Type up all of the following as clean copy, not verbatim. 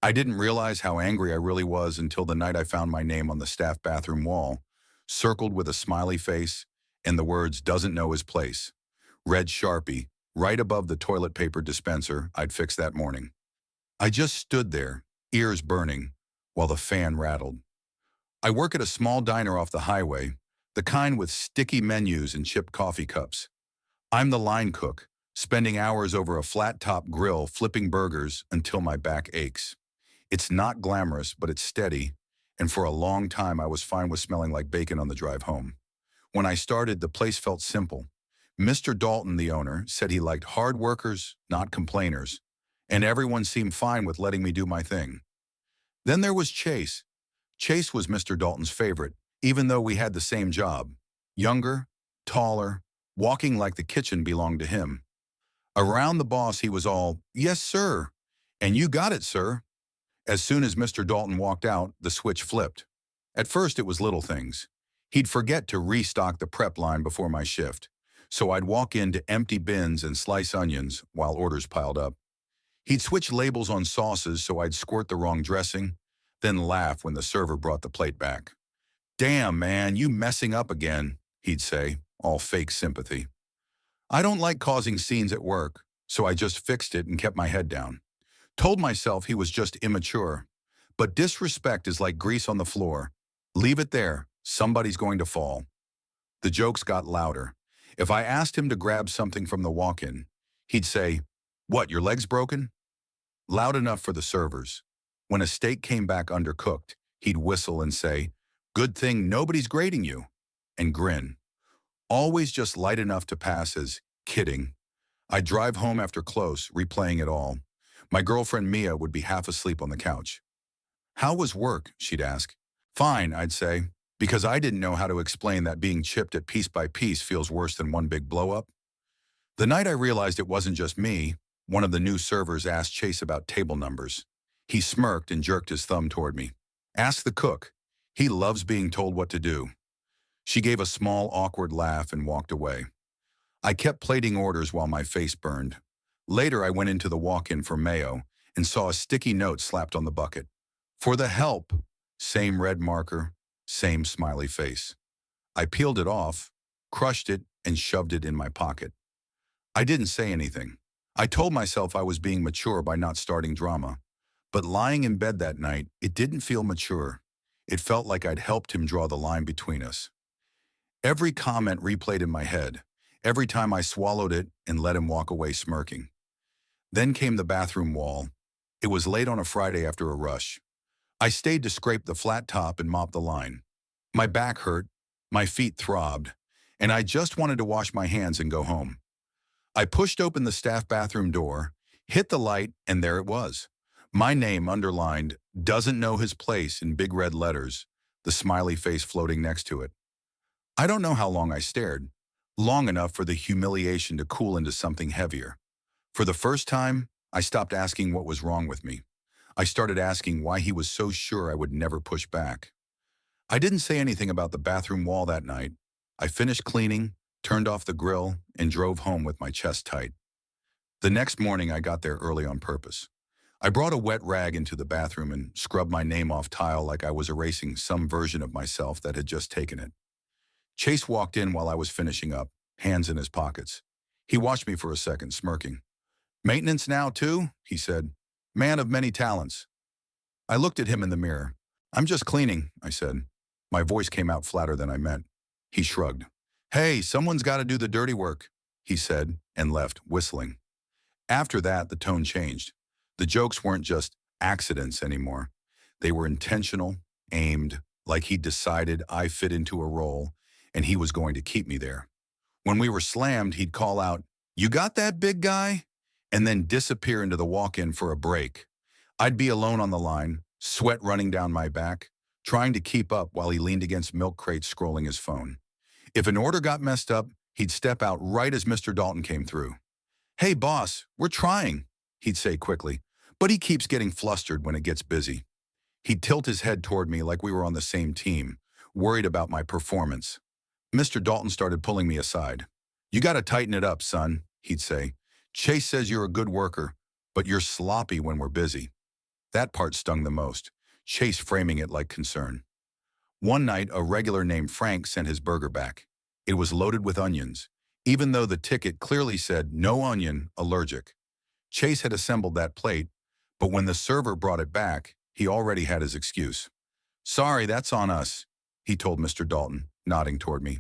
I didn't realize how angry I really was until the night I found my name on the staff bathroom wall, circled with a smiley face and the words "doesn't know his place," red Sharpie, right above the toilet paper dispenser I'd fixed that morning. I just stood there, ears burning, while the fan rattled. I work at a small diner off the highway, the kind with sticky menus and chipped coffee cups. I'm the line cook, spending hours over a flat-top grill flipping burgers until my back aches. It's not glamorous, but it's steady, and for a long time I was fine with smelling like bacon on the drive home. When I started, the place felt simple. Mr. Dalton, the owner, said he liked hard workers, not complainers, and everyone seemed fine with letting me do my thing. Then there was Chase. Chase was Mr. Dalton's favorite, even though we had the same job. Younger, taller, walking like the kitchen belonged to him. Around the boss, he was all, "Yes, sir," and "You got it, sir." As soon as Mr. Dalton walked out, the switch flipped. At first, it was little things. He'd forget to restock the prep line before my shift, so I'd walk in to empty bins and slice onions while orders piled up. He'd switch labels on sauces so I'd squirt the wrong dressing, then laugh when the server brought the plate back. "Damn, man, you messing up again," he'd say, all fake sympathy. I don't like causing scenes at work, so I just fixed it and kept my head down. Told myself he was just immature. But disrespect is like grease on the floor. Leave it there. Somebody's going to fall. The jokes got louder. If I asked him to grab something from the walk-in, he'd say, "What, your leg's broken?" Loud enough for the servers. When a steak came back undercooked, he'd whistle and say, "Good thing nobody's grading you," and grin. Always just light enough to pass as kidding. I'd drive home after close, replaying it all. My girlfriend Mia would be half asleep on the couch. "How was work?" she'd ask. "Fine," I'd say, because I didn't know how to explain that being chipped at piece by piece feels worse than one big blow-up. The night I realized it wasn't just me, one of the new servers asked Chase about table numbers. He smirked and jerked his thumb toward me. "Ask the cook. He loves being told what to do." She gave a small, awkward laugh and walked away. I kept plating orders while my face burned. Later, I went into the walk-in for mayo and saw a sticky note slapped on the bucket. "For the help." Same red marker, same smiley face. I peeled it off, crushed it, and shoved it in my pocket. I didn't say anything. I told myself I was being mature by not starting drama. But lying in bed that night, it didn't feel mature. It felt like I'd helped him draw the line between us. Every comment replayed in my head, every time I swallowed it and let him walk away smirking. Then came the bathroom wall. It was late on a Friday after a rush. I stayed to scrape the flat top and mop the line. My back hurt, my feet throbbed, and I just wanted to wash my hands and go home. I pushed open the staff bathroom door, hit the light, and there it was. My name underlined, "Doesn't know his place," in big red letters, the smiley face floating next to it. I don't know how long I stared. Long enough for the humiliation to cool into something heavier. For the first time, I stopped asking what was wrong with me. I started asking why he was so sure I would never push back. I didn't say anything about the bathroom wall that night. I finished cleaning, turned off the grill, and drove home with my chest tight. The next morning, I got there early on purpose. I brought a wet rag into the bathroom and scrubbed my name off tile like I was erasing some version of myself that had just taken it. Chase walked in while I was finishing up, hands in his pockets. He watched me for a second, smirking. "Maintenance now, too?" he said. "Man of many talents." I looked at him in the mirror. "I'm just cleaning," I said. My voice came out flatter than I meant. He shrugged. "Hey, someone's got to do the dirty work," he said, and left, whistling. After that, the tone changed. The jokes weren't just accidents anymore. They were intentional, aimed, like he'd decided I fit into a role, and he was going to keep me there. When we were slammed, he'd call out, "You got that, big guy?" and then disappear into the walk-in for a break. I'd be alone on the line, sweat running down my back, trying to keep up while he leaned against milk crates scrolling his phone. If an order got messed up, he'd step out right as Mr. Dalton came through. "Hey, boss, we're trying," he'd say quickly, but he keeps getting flustered when it gets busy. He'd tilt his head toward me like we were on the same team, worried about my performance. Mr. Dalton started pulling me aside. "You got to tighten it up, son," he'd say. "Chase says you're a good worker, but you're sloppy when we're busy." That part stung the most, Chase framing it like concern. One night, a regular named Frank sent his burger back. It was loaded with onions, even though the ticket clearly said no onion, allergic. Chase had assembled that plate, but when the server brought it back, he already had his excuse. Sorry, that's on us, he told Mr. Dalton, nodding toward me.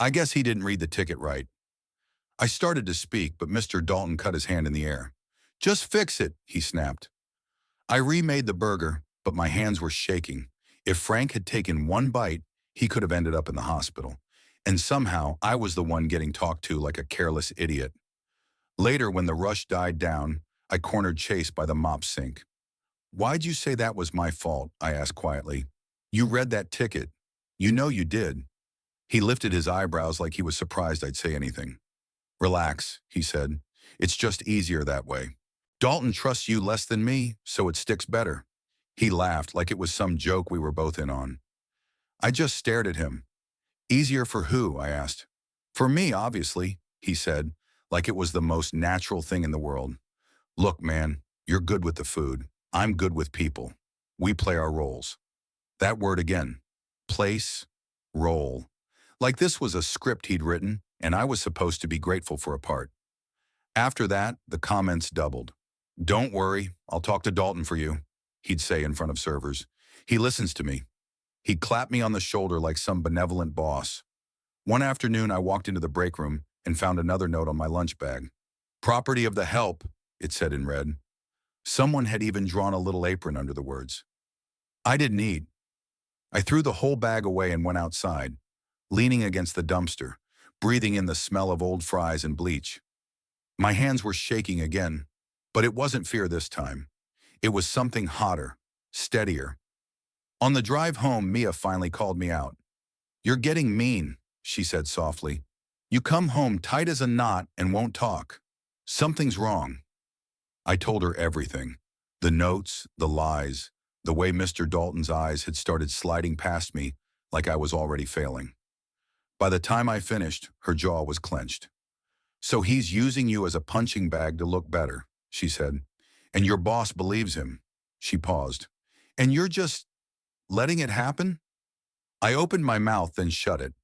I guess he didn't read the ticket right. I started to speak, but Mr. Dalton cut his hand in the air. Just fix it, he snapped. I remade the burger, but my hands were shaking. If Frank had taken one bite, he could have ended up in the hospital. And somehow, I was the one getting talked to like a careless idiot. Later, when the rush died down, I cornered Chase by the mop sink. Why'd you say that was my fault? I asked quietly. You read that ticket. You know you did. He lifted his eyebrows like he was surprised I'd say anything. Relax, he said. It's just easier that way. Dalton trusts you less than me, so it sticks better. He laughed like it was some joke we were both in on. I just stared at him. Easier for who? I asked. For me, obviously, he said, like it was the most natural thing in the world. Look, man, you're good with the food. I'm good with people. We play our roles. That word again. Place, role. Like this was a script he'd written, and I was supposed to be grateful for a part. After that, the comments doubled. Don't worry, I'll talk to Dalton for you, he'd say in front of servers. He listens to me. He'd clap me on the shoulder like some benevolent boss. One afternoon, I walked into the break room and found another note on my lunch bag. Property of the help, it said in red. Someone had even drawn a little apron under the words. I didn't eat. I threw the whole bag away and went outside, leaning against the dumpster, breathing in the smell of old fries and bleach. My hands were shaking again, but it wasn't fear this time. It was something hotter, steadier. On the drive home, Mia finally called me out. You're getting mean, she said softly. You come home tight as a knot and won't talk. Something's wrong. I told her everything. The notes, the lies, the way Mr. Dalton's eyes had started sliding past me like I was already failing. By the time I finished, her jaw was clenched. So he's using you as a punching bag to look better, she said. And your boss believes him. She paused. And you're just letting it happen? I opened my mouth, then shut it.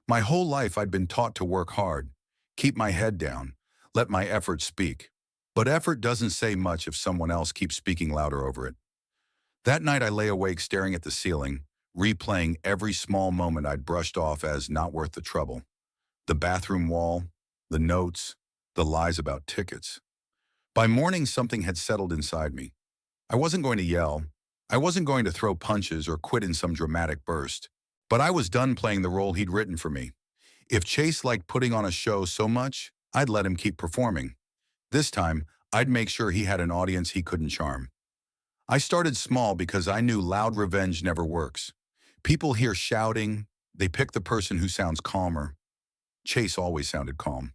My whole life I'd been taught to work hard, keep my head down, let my effort speak. But effort doesn't say much if someone else keeps speaking louder over it. That night I lay awake staring at the ceiling, replaying every small moment I'd brushed off as not worth the trouble. The bathroom wall, the notes, the lies about tickets. By morning, something had settled inside me. I wasn't going to yell. I wasn't going to throw punches or quit in some dramatic burst. But I was done playing the role he'd written for me. If Chase liked putting on a show so much, I'd let him keep performing. This time, I'd make sure he had an audience he couldn't charm. I started small because I knew loud revenge never works. People hear shouting, they pick the person who sounds calmer. Chase always sounded calm.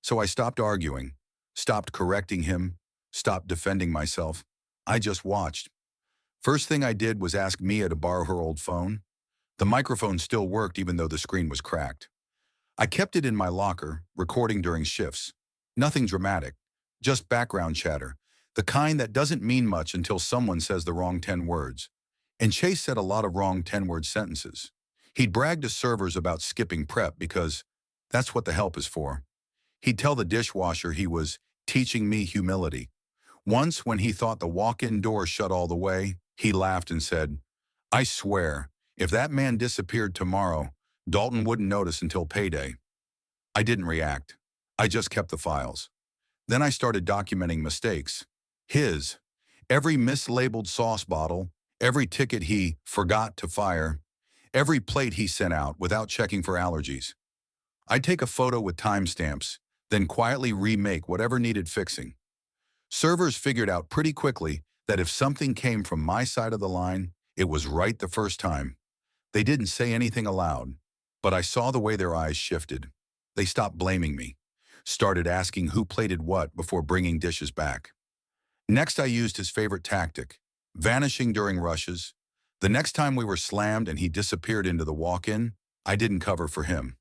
So I stopped arguing, stopped correcting him, stopped defending myself. I just watched. First thing I did was ask Mia to borrow her old phone. The microphone still worked even though the screen was cracked. I kept it in my locker, recording during shifts. Nothing dramatic, just background chatter, the kind that doesn't mean much until someone says the wrong 10 words. And Chase said a lot of wrong 10-word sentences. He'd brag to servers about skipping prep because that's what the help is for. He'd tell the dishwasher he was teaching me humility. Once, when he thought the walk-in door shut all the way, he laughed and said, I swear, if that man disappeared tomorrow, Dalton wouldn't notice until payday. I didn't react. I just kept the files. Then I started documenting mistakes. His. Every mislabeled sauce bottle, every ticket he forgot to fire, every plate he sent out without checking for allergies. I'd take a photo with timestamps, then quietly remake whatever needed fixing. Servers figured out pretty quickly that if something came from my side of the line, it was right the first time. They didn't say anything aloud, but I saw the way their eyes shifted. They stopped blaming me, started asking who plated what before bringing dishes back. Next, I used his favorite tactic, vanishing during rushes. The next time we were slammed and he disappeared into the walk-in, I didn't cover for him.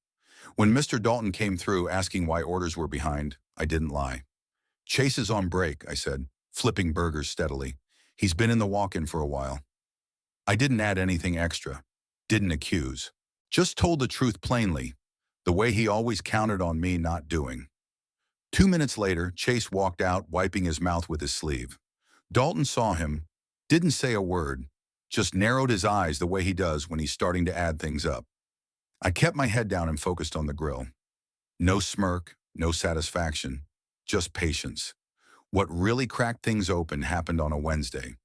When Mr. Dalton came through asking why orders were behind, I didn't lie. Chase is on break, I said, flipping burgers steadily. He's been in the walk-in for a while. I didn't add anything extra. Didn't accuse. Just told the truth plainly, the way he always counted on me not doing. 2 minutes later, Chase walked out, wiping his mouth with his sleeve. Dalton saw him, didn't say a word, just narrowed his eyes the way he does when he's starting to add things up. I kept my head down and focused on the grill. No smirk, no satisfaction, just patience. What really cracked things open happened on a Wednesday.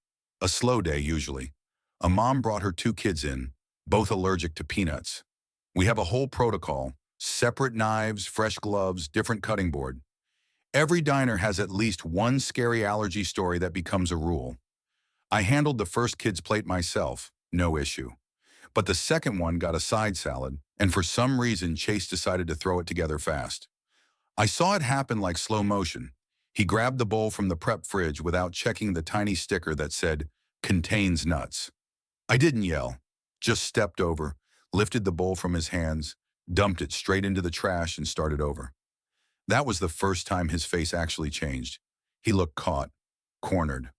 A slow day, usually. A mom brought her 2 kids in, both allergic to peanuts. We have a whole protocol, separate knives, fresh gloves, different cutting board. Every diner has at least one scary allergy story that becomes a rule. I handled the first kid's plate myself, no issue. But the second one got a side salad, and for some reason Chase decided to throw it together fast. I saw it happen like slow motion. He grabbed the bowl from the prep fridge without checking the tiny sticker that said, "Contains nuts." I didn't yell, just stepped over, lifted the bowl from his hands, dumped it straight into the trash and started over. That was the first time his face actually changed. He looked caught, cornered.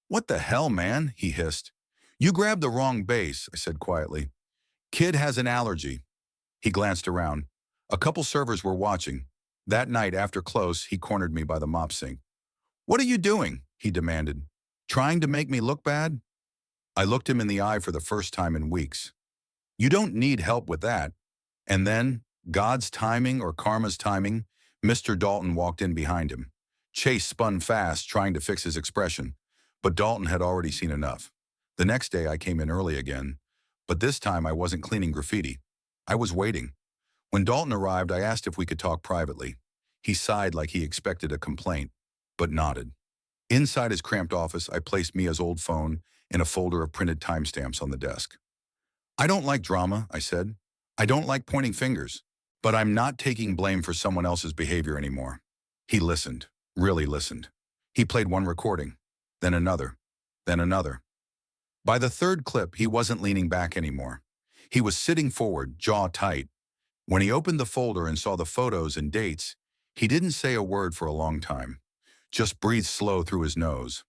"What the hell, man?" he hissed. "You grabbed the wrong base," I said quietly. "Kid has an allergy." He glanced around. A couple servers were watching. That night after close, he cornered me by the mop sink. "What are you doing?" he demanded. "Trying to make me look bad?" I looked him in the eye for the first time in weeks. "You don't need help with that." And then, God's timing or karma's timing, Mr. Dalton walked in behind him. Chase spun fast, trying to fix his expression, but Dalton had already seen enough. The next day I came in early again, but this time I wasn't cleaning graffiti. I was waiting. When Dalton arrived, I asked if we could talk privately. He sighed like he expected a complaint, but nodded. Inside his cramped office, I placed Mia's old phone in a folder of printed timestamps on the desk. "I don't like drama," I said. "I don't like pointing fingers, but I'm not taking blame for someone else's behavior anymore." He listened, really listened. He played one recording, then another, then another. By the third clip, he wasn't leaning back anymore. He was sitting forward, jaw tight. When he opened the folder and saw the photos and dates, he didn't say a word for a long time, just breathed slow through his nose.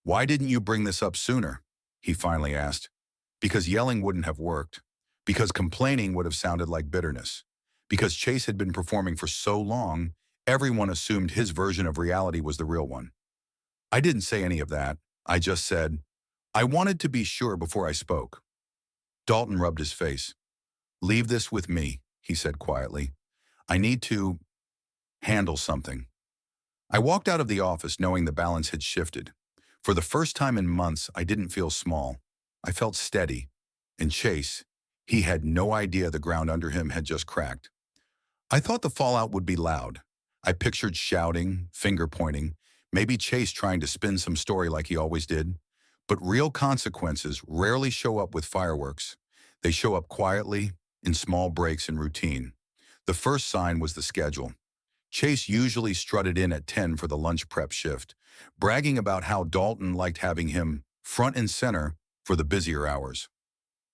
"Why didn't you bring this up sooner?" he finally asked. Because yelling wouldn't have worked. Because complaining would have sounded like bitterness. Because Chase had been performing for so long, everyone assumed his version of reality was the real one. I didn't say any of that. I just said, I wanted to be sure before I spoke. Dalton rubbed his face. "Leave this with me," he said quietly. "I need to handle something." I walked out of the office knowing the balance had shifted. For the first time in months, I didn't feel small. I felt steady. And Chase, he had no idea the ground under him had just cracked. I thought the fallout would be loud. I pictured shouting, finger pointing, maybe Chase trying to spin some story like he always did. But real consequences rarely show up with fireworks. They show up quietly, in small breaks in routine. The first sign was the schedule. Chase usually strutted in at 10 for the lunch prep shift, bragging about how Dalton liked having him front and center for the busier hours.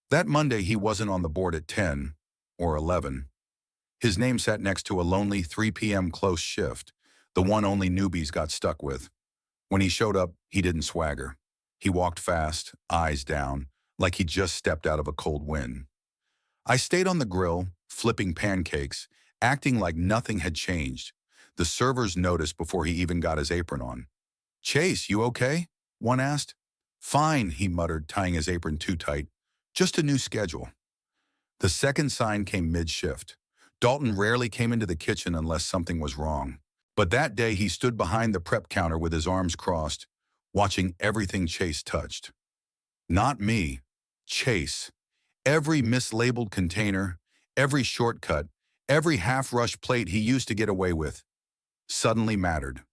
That Monday, he wasn't on the board at 10 or 11. His name sat next to a lonely 3 p.m. close shift, the one only newbies got stuck with. When he showed up, he didn't swagger. He walked fast, eyes down, like he just stepped out of a cold wind. I stayed on the grill, flipping pancakes, acting like nothing had changed. The servers noticed before he even got his apron on. "Chase, you okay?" one asked. "Fine," he muttered, tying his apron too tight. "Just a new schedule." The second sign came mid-shift. Dalton rarely came into the kitchen unless something was wrong. But that day he stood behind the prep counter with his arms crossed, watching everything Chase touched. Not me, Chase. Every mislabeled container, every shortcut, every half-rush plate he used to get away with suddenly mattered.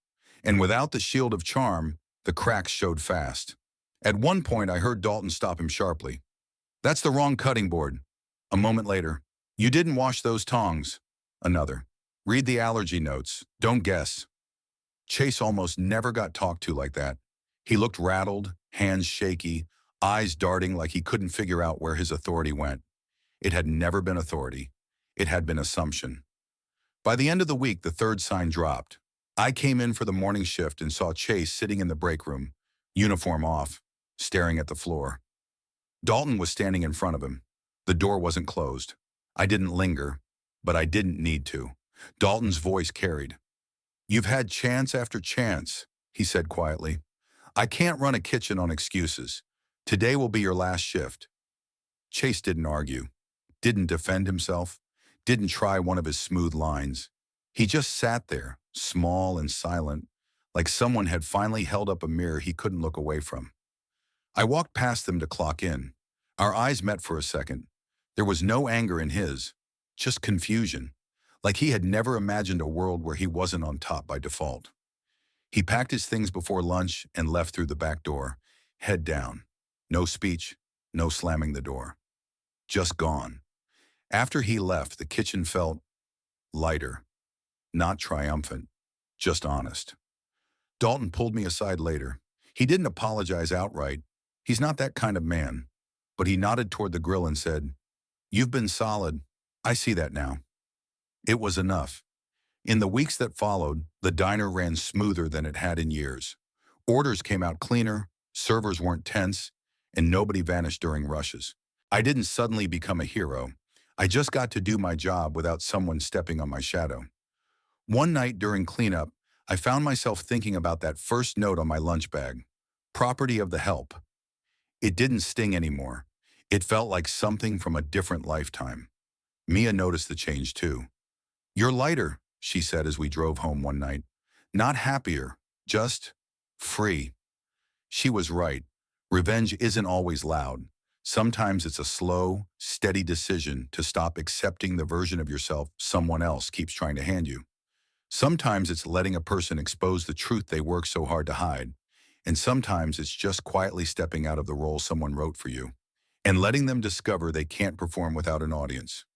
And without the shield of charm, the cracks showed fast. At one point, I heard Dalton stop him sharply. "That's the wrong cutting board." A moment later, "You didn't wash those tongs." Another, "Read the allergy notes. Don't guess." Chase almost never got talked to like that. He looked rattled, hands shaky, eyes darting like he couldn't figure out where his authority went. It had never been authority. It had been assumption. By the end of the week, the third sign dropped. I came in for the morning shift and saw Chase sitting in the break room, uniform off, staring at the floor. Dalton was standing in front of him. The door wasn't closed. I didn't linger, but I didn't need to. Dalton's voice carried. "You've had chance after chance," he said quietly. "I can't run a kitchen on excuses. Today will be your last shift." Chase didn't argue, didn't defend himself, didn't try one of his smooth lines. He just sat there, small and silent, like someone had finally held up a mirror he couldn't look away from. I walked past them to clock in. Our eyes met for a second. There was no anger in his, just confusion, like he had never imagined a world where he wasn't on top by default. He packed his things before lunch and left through the back door, head down. No speech, no slamming the door. Just gone. After he left, the kitchen felt lighter, not triumphant, just honest. Dalton pulled me aside later. He didn't apologize outright. He's not that kind of man. But he nodded toward the grill and said, "You've been solid. I see that now." It was enough. In the weeks that followed, the diner ran smoother than it had in years. Orders came out cleaner, servers weren't tense, and nobody vanished during rushes. I didn't suddenly become a hero. I just got to do my job without someone stepping on my shadow. One night during cleanup, I found myself thinking about that first note on my lunch bag. Property of the help. It didn't sting anymore. It felt like something from a different lifetime. Mia noticed the change too. "You're lighter," she said as we drove home one night. "Not happier, just free." She was right. Revenge isn't always loud. Sometimes it's a slow, steady decision to stop accepting the version of yourself someone else keeps trying to hand you. Sometimes it's letting a person expose the truth they work so hard to hide. And sometimes it's just quietly stepping out of the role someone wrote for you and letting them discover they can't perform without an audience.